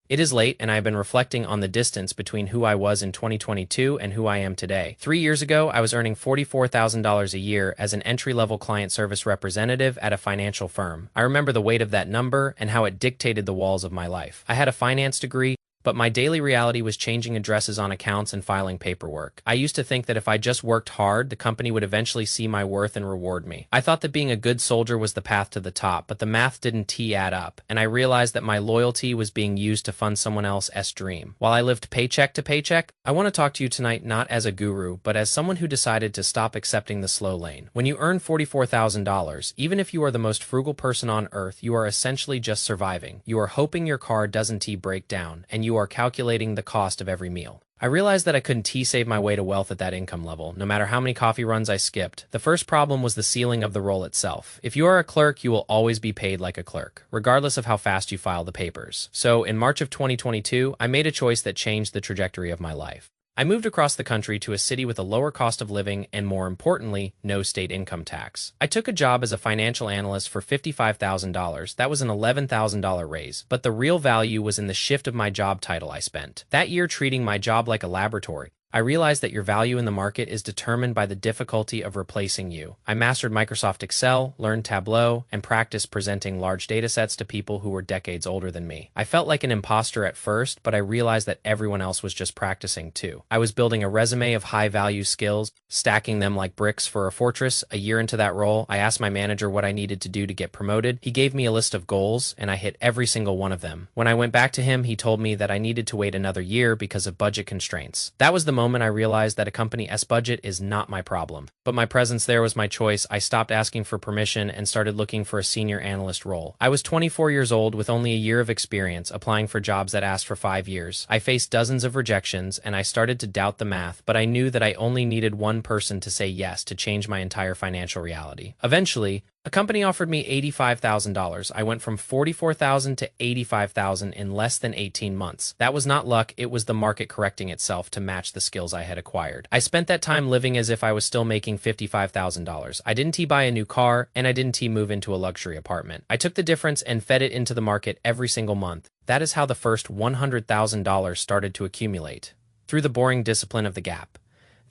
It is late, and I have been reflecting on the distance between who I was in 2022 and who I am today. 3 years ago, I was earning $44,000 a year as an entry-level client service representative at a financial firm. I remember the weight of that number and how it dictated the walls of my life. I had a finance degree, but my daily reality was changing addresses on accounts and filing paperwork. I used to think that if I just worked hard, the company would eventually see my worth and reward me. I thought that being a good soldier was the path to the top, but the math didn't add up, and I realized that my loyalty was being used to fund someone else's dream. While I lived paycheck to paycheck, I want to talk to you tonight not as a guru, but as someone who decided to stop accepting the slow lane. When you earn $44,000, even if you are the most frugal person on earth, you are essentially just surviving. You are hoping your car doesn't break down, and you are calculating the cost of every meal. I realized that I couldn't save my way to wealth at that income level, no matter how many coffee runs I skipped. The first problem was the ceiling of the role itself. If you are a clerk, you will always be paid like a clerk, regardless of how fast you file the papers. So, in March of 2022, I made a choice that changed the trajectory of my life. I moved across the country to a city with a lower cost of living and, more importantly, no state income tax. I took a job as a financial analyst for $55,000. That was an $11,000 raise, but the real value was in the shift of my job title I spent. That year treating my job like a laboratory, I realized that your value in the market is determined by the difficulty of replacing you. I mastered Microsoft Excel, learned Tableau, and practiced presenting large datasets to people who were decades older than me. I felt like an imposter at first, but I realized that everyone else was just practicing too. I was building a resume of high-value skills, stacking them like bricks for a fortress. A year into that role, I asked my manager what I needed to do to get promoted. He gave me a list of goals, and I hit every single one of them. When I went back to him, he told me that I needed to wait another year because of budget constraints. That was the moment I realized that a company's budget is not my problem. But my presence there was my choice. I stopped asking for permission and started looking for a senior analyst role. I was 24 years old with only a year of experience, applying for jobs that asked for 5 years. I faced dozens of rejections, and I started to doubt the math, but I knew that I only needed one person to say yes to change my entire financial reality. Eventually, a company offered me $85,000. I went from $44,000 to $85,000 in less than 18 months. That was not luck, it was the market correcting itself to match the skills I had acquired. I spent that time living as if I was still making $55,000. I didn't buy a new car, and I didn't move into a luxury apartment. I took the difference and fed it into the market every single month. That is how the first $100,000 started to accumulate, through the boring discipline of the gap.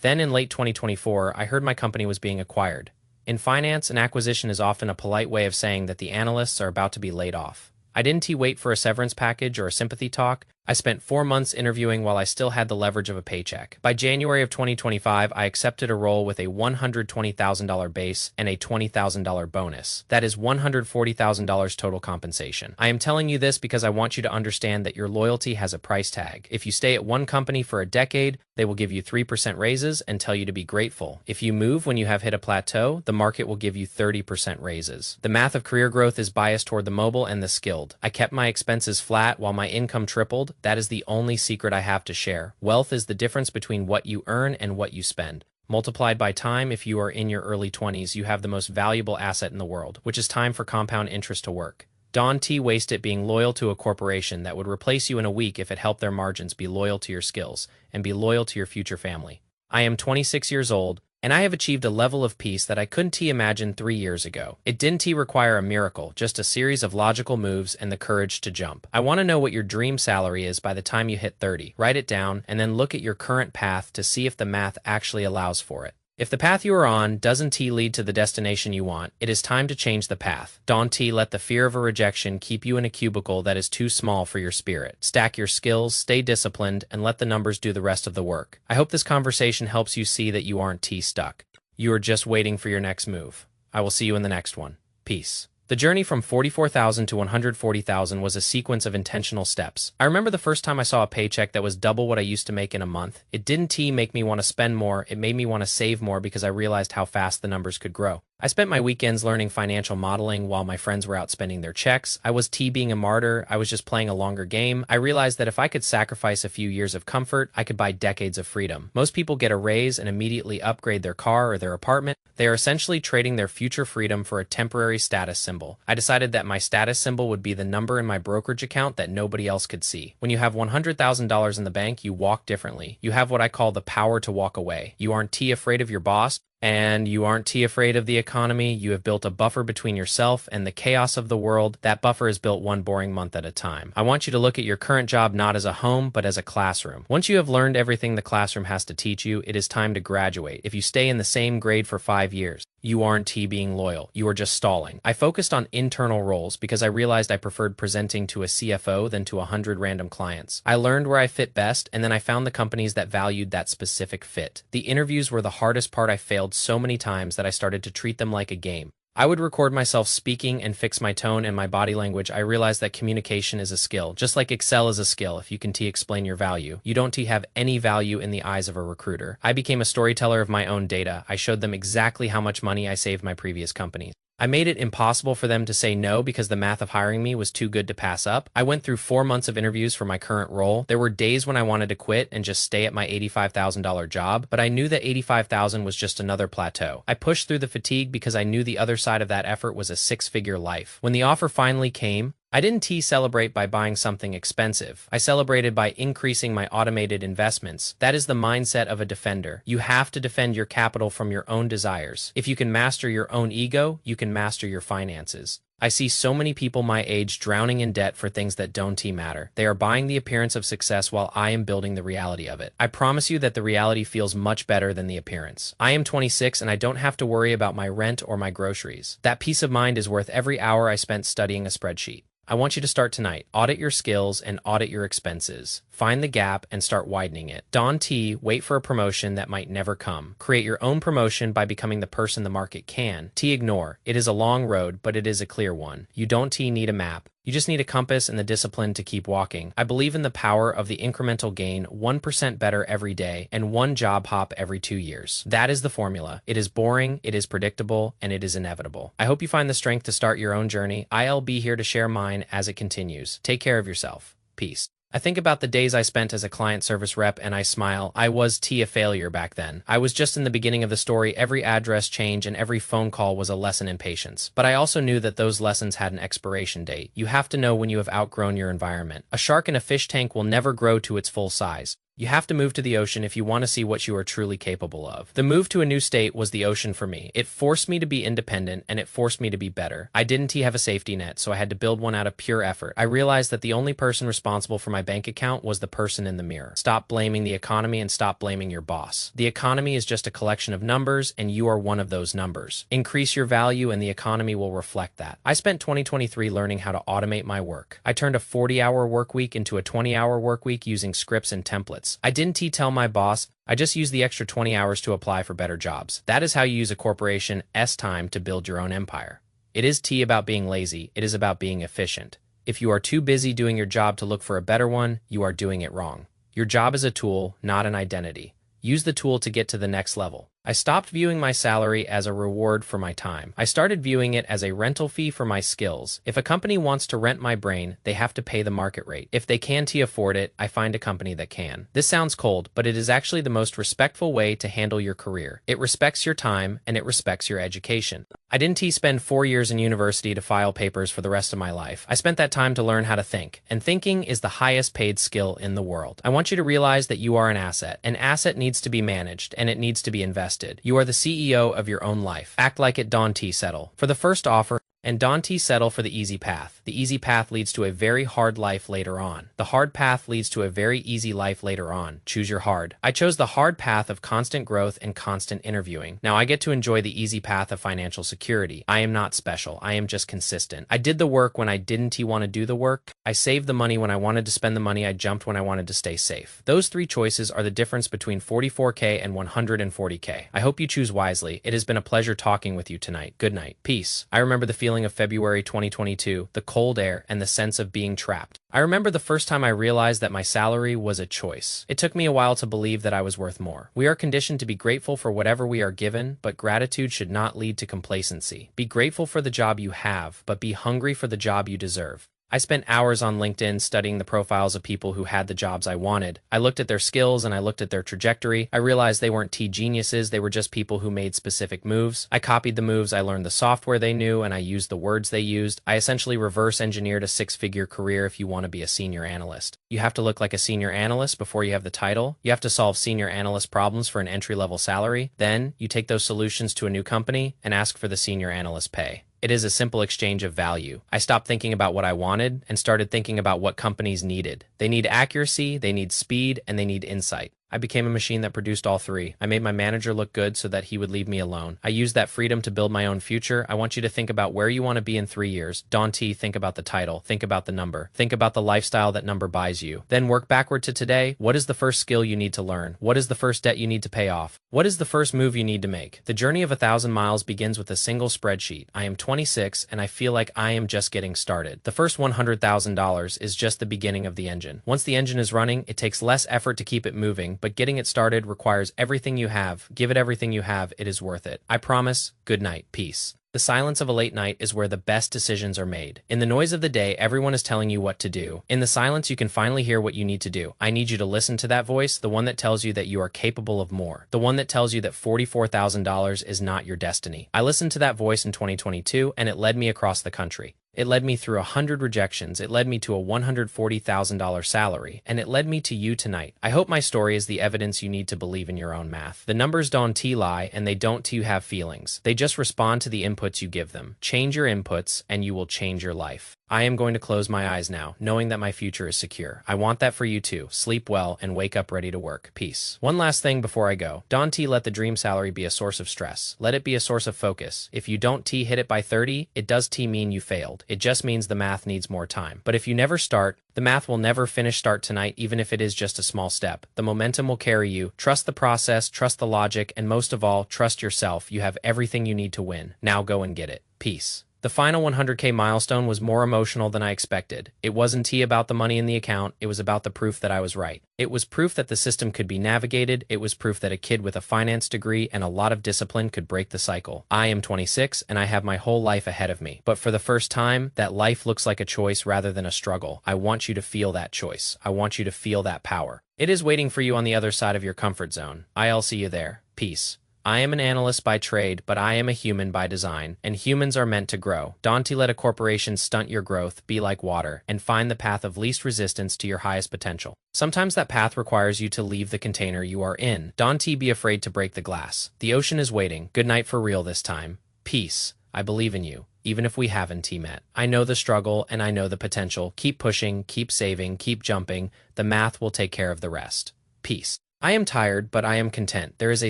Then in late 2024, I heard my company was being acquired. In finance, an acquisition is often a polite way of saying that the analysts are about to be laid off. I didn't wait for a severance package or a sympathy talk. I spent 4 months interviewing while I still had the leverage of a paycheck. By January of 2025, I accepted a role with a $120,000 base and a $20,000 bonus. That is $140,000 total compensation. I am telling you this because I want you to understand that your loyalty has a price tag. If you stay at one company for a decade, they will give you 3% raises and tell you to be grateful. If you move when you have hit a plateau, the market will give you 30% raises. The math of career growth is biased toward the mobile and the skilled. I kept my expenses flat while my income tripled. That is the only secret I have to share. Wealth is the difference between what you earn and what you spend. Multiplied by time, if you are in your early 20s, you have the most valuable asset in the world, which is time for compound interest to work. Don't waste it being loyal to a corporation that would replace you in a week if it helped their margins. Be loyal to your skills, and be loyal to your future family. I am 26 years old, and I have achieved a level of peace that I couldn't imagine 3 years ago. It didn't require a miracle, just a series of logical moves and the courage to jump. I want to know what your dream salary is by the time you hit 30. Write it down, and then look at your current path to see if the math actually allows for it. If the path you are on doesn't lead to the destination you want, it is time to change the path. Don't let the fear of a rejection keep you in a cubicle that is too small for your spirit. Stack your skills, stay disciplined, and let the numbers do the rest of the work. I hope this conversation helps you see that you aren't stuck. You are just waiting for your next move. I will see you in the next one. Peace. The journey from 44,000 to 140,000 was a sequence of intentional steps. I remember the first time I saw a paycheck that was double what I used to make in a month. It didn't make me want to spend more, it made me want to save more because I realized how fast the numbers could grow. I spent my weekends learning financial modeling while my friends were out spending their checks. I was being a martyr. I was just playing a longer game. I realized that if I could sacrifice a few years of comfort, I could buy decades of freedom. Most people get a raise and immediately upgrade their car or their apartment. They are essentially trading their future freedom for a temporary status symbol. I decided that my status symbol would be the number in my brokerage account that nobody else could see. When you have $100,000 in the bank, you walk differently. You have what I call the power to walk away. You aren't afraid of your boss. And you aren't too afraid of the economy. You have built a buffer between yourself and the chaos of the world. That buffer is built one boring month at a time. I want you to look at your current job not as a home, but as a classroom. Once you have learned everything the classroom has to teach you, it is time to graduate. If you stay in the same grade for 5 years, you aren't being loyal. You are just stalling. I focused on internal roles because I realized I preferred presenting to a CFO than to 100 random clients. I learned where I fit best, and then I found the companies that valued that specific fit. The interviews were the hardest part. I failed so many times that I started to treat them like a game. I would record myself speaking and fix my tone and my body language. I realized that communication is a skill. Just like Excel is a skill, if you can explain your value, you don't have any value in the eyes of a recruiter. I became a storyteller of my own data. I showed them exactly how much money I saved my previous companies. I made it impossible for them to say no because the math of hiring me was too good to pass up. I went through 4 months of interviews for my current role. There were days when I wanted to quit and just stay at my $85,000 job, but I knew that $85,000 was just another plateau. I pushed through the fatigue because I knew the other side of that effort was a 6-figure life. When the offer finally came, I didn't celebrate by buying something expensive. I celebrated by increasing my automated investments. That is the mindset of a defender. You have to defend your capital from your own desires. If you can master your own ego, you can master your finances. I see so many people my age drowning in debt for things that don't matter. They are buying the appearance of success while I am building the reality of it. I promise you that the reality feels much better than the appearance. I am 26 and I don't have to worry about my rent or my groceries. That peace of mind is worth every hour I spent studying a spreadsheet. I want you to start tonight. Audit your skills and audit your expenses. Find the gap and start widening it. Don T, wait for a promotion that might never come. Create your own promotion by becoming the person the market can. T, ignore. It is a long road, but it is a clear one. You don't need a map. You just need a compass and the discipline to keep walking. I believe in the power of the incremental gain, 1% better every day, and 1 job hop every 2 years. That is the formula. It is boring, it is predictable, and it is inevitable. I hope you find the strength to start your own journey. I'll be here to share mine as it continues. Take care of yourself. Peace. I think about the days I spent as a client service rep and I smile. I was a failure back then. I was just in the beginning of the story. Every address change and every phone call was a lesson in patience. But I also knew that those lessons had an expiration date. You have to know when you have outgrown your environment. A shark in a fish tank will never grow to its full size. You have to move to the ocean if you want to see what you are truly capable of. The move to a new state was the ocean for me. It forced me to be independent and it forced me to be better. I didn't have a safety net, so I had to build one out of pure effort. I realized that the only person responsible for my bank account was the person in the mirror. Stop blaming the economy and stop blaming your boss. The economy is just a collection of numbers and you are one of those numbers. Increase your value and the economy will reflect that. I spent 2023 learning how to automate my work. I turned a 40-hour work week into a 20-hour work week using scripts and templates. I didn't tell my boss, I just used the extra 20 hours to apply for better jobs. That is how you use a corporation's time to build your own empire. It is about being lazy. It is about being efficient. If you are too busy doing your job to look for a better one, you are doing it wrong. Your job is a tool, not an identity. Use the tool to get to the next level. I stopped viewing my salary as a reward for my time. I started viewing it as a rental fee for my skills. If a company wants to rent my brain, they have to pay the market rate. If they can't afford it, I find a company that can. This sounds cold, but it is actually the most respectful way to handle your career. It respects your time and it respects your education. I didn't spend 4 years in university to file papers for the rest of my life. I spent that time to learn how to think, and thinking is the highest paid skill in the world. I want you to realize that you are an asset. An asset needs to be managed and it needs to be invested. You are the CEO of your own life. Act like it. Don T. Settle for the first offer and Don T. Settle for the easy path. The easy path leads to a very hard life later on. The hard path leads to a very easy life later on. Choose your hard. I chose the hard path of constant growth and constant interviewing. Now I get to enjoy the easy path of financial security. I am not special. I am just consistent. I did the work when I didn't want to do the work. I saved the money when I wanted to spend the money. I jumped when I wanted to stay safe. Those 3 choices are the difference between 44K and 140K. I hope you choose wisely. It has been a pleasure talking with you tonight. Good night. Peace. I remember the feeling of February 2022, the cold air, and the sense of being trapped. I remember the first time I realized that my salary was a choice. It took me a while to believe that I was worth more. We are conditioned to be grateful for whatever we are given, but gratitude should not lead to complacency. Be grateful for the job you have, but be hungry for the job you deserve. I spent hours on LinkedIn studying the profiles of people who had the jobs I wanted. I looked at their skills and I looked at their trajectory. I realized they weren't geniuses, they were just people who made specific moves. I copied the moves, I learned the software they knew, and I used the words they used. I essentially reverse engineered a six-figure career if you want to be a senior analyst. You have to look like a senior analyst before you have the title. You have to solve senior analyst problems for an entry-level salary. Then, you take those solutions to a new company and ask for the senior analyst pay. It is a simple exchange of value. I stopped thinking about what I wanted and started thinking about what companies needed. They need accuracy, they need speed, and they need insight. I became a machine that produced all three. I made my manager look good so that he would leave me alone. I used that freedom to build my own future. I want you to think about where you want to be in 3 years. Don T, think about the title. Think about the number. Think about the lifestyle that number buys you. Then work backward to today. What is the first skill you need to learn? What is the first debt you need to pay off? What is the first move you need to make? The journey of 1,000 miles begins with a single spreadsheet. I am 26 and I feel like I am just getting started. The first $100,000 is just the beginning of the engine. Once the engine is running, it takes less effort to keep it moving, but getting it started requires everything you have. Give it everything you have. It is worth it. I promise. Good night. Peace. The silence of a late night is where the best decisions are made. In the noise of the day, everyone is telling you what to do. In the silence, you can finally hear what you need to do. I need you to listen to that voice, the one that tells you that you are capable of more. The one that tells you that $44,000 is not your destiny. I listened to that voice in 2022, and it led me across the country. It led me through 100 rejections, it led me to a $140,000 salary, and it led me to you tonight. I hope my story is the evidence you need to believe in your own math. The numbers don't lie, and they don't have feelings. They just respond to the inputs you give them. Change your inputs, and you will change your life. I am going to close my eyes now, knowing that my future is secure. I want that for you too. Sleep well and wake up ready to work. Peace. One last thing before I go. Don T, let the dream salary be a source of stress. Let it be a source of focus. If you don't hit it by 30, it does mean you failed. It just means the math needs more time. But if you never start, the math will never finish. Start tonight, even if it is just a small step. The momentum will carry you. Trust the process, trust the logic, and most of all, trust yourself. You have everything you need to win. Now go and get it. Peace. The final 100K milestone was more emotional than I expected. It wasn't about the money in the account, it was about the proof that I was right. It was proof that the system could be navigated, it was proof that a kid with a finance degree and a lot of discipline could break the cycle. I am 26 and I have my whole life ahead of me. But for the first time, that life looks like a choice rather than a struggle. I want you to feel that choice. I want you to feel that power. It is waiting for you on the other side of your comfort zone. I'll see you there. Peace. I am an analyst by trade, but I am a human by design, and humans are meant to grow. Don't let a corporation stunt your growth. Be like water, and find the path of least resistance to your highest potential. Sometimes that path requires you to leave the container you are in. Don't be afraid to break the glass. The ocean is waiting. Good night for real this time. Peace. I believe in you, even if we haven't met. I know the struggle, and I know the potential. Keep pushing, keep saving, keep jumping. The math will take care of the rest. Peace. I am tired, but I am content. There is a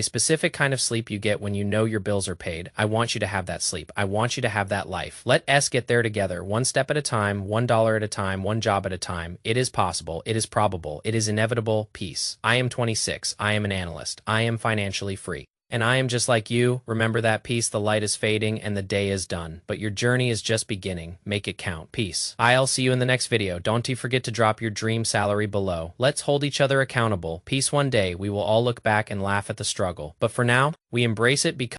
specific kind of sleep you get when you know your bills are paid. I want you to have that sleep. I want you to have that life. Let us get there together, one step at a time, $1 at a time, one job at a time. It is possible. It is probable. It is inevitable. Peace. I am 26. I am an analyst. I am financially free. And I am just like you. Remember that peace. The light is fading and the day is done. But your journey is just beginning. Make it count. Peace. I'll see you in the next video. Don't forget to drop your dream salary below. Let's hold each other accountable. Peace. One day we will all look back and laugh at the struggle. But for now, we embrace it because